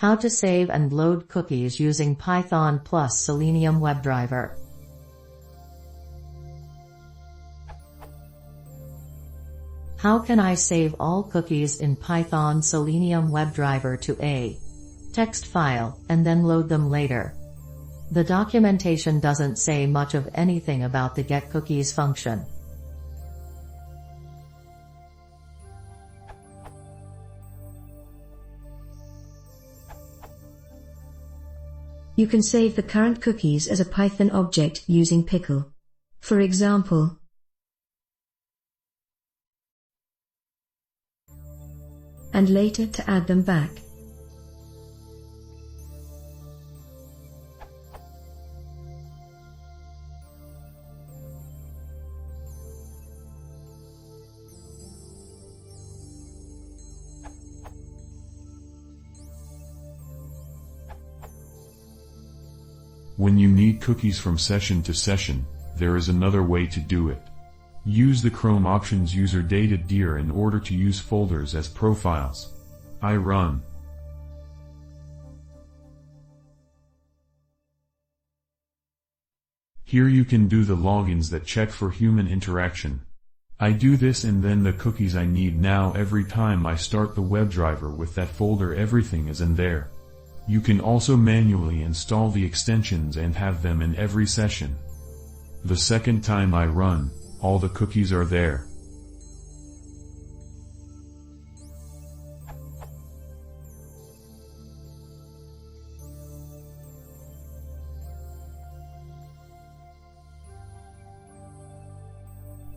How to save and load cookies using Python plus Selenium WebDriver. How can I save all cookies in Python Selenium WebDriver to a text file, and then load them later? The documentation doesn't say much of anything about the getCookies function. You can save the current cookies as a Python object using pickle. For example, and later to add them back. When you need cookies from session to session, there is another way to do it. Use the Chrome Options user data dir in order to use folders as profiles. I run. Here you can do the logins that check for human interaction. I do this, and then the cookies I need now every time I start the WebDriver with that folder, everything is in there. You can also manually install the extensions and have them in every session. The second time I run, all the cookies are there.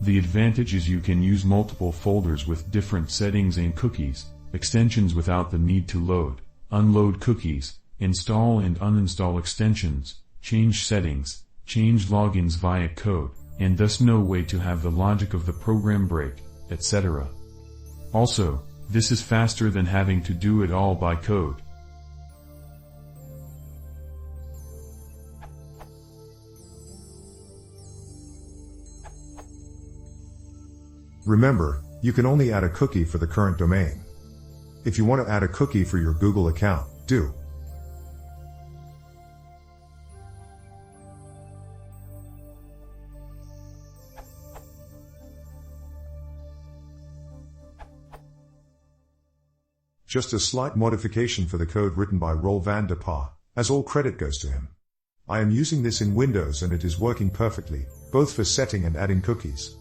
The advantage is you can use multiple folders with different settings and cookies, extensions without the need to load, unload cookies, install and uninstall extensions, change settings, change logins via code, and thus no way to have the logic of the program break, etc. Also, this is faster than having to do it all by code. Remember, you can only add a cookie for the current domain. If you want to add a cookie for your Google account, do. Just a slight modification for the code written by Roel van der Paar, as all credit goes to him. I am using this in Windows and it is working perfectly, both for setting and adding cookies.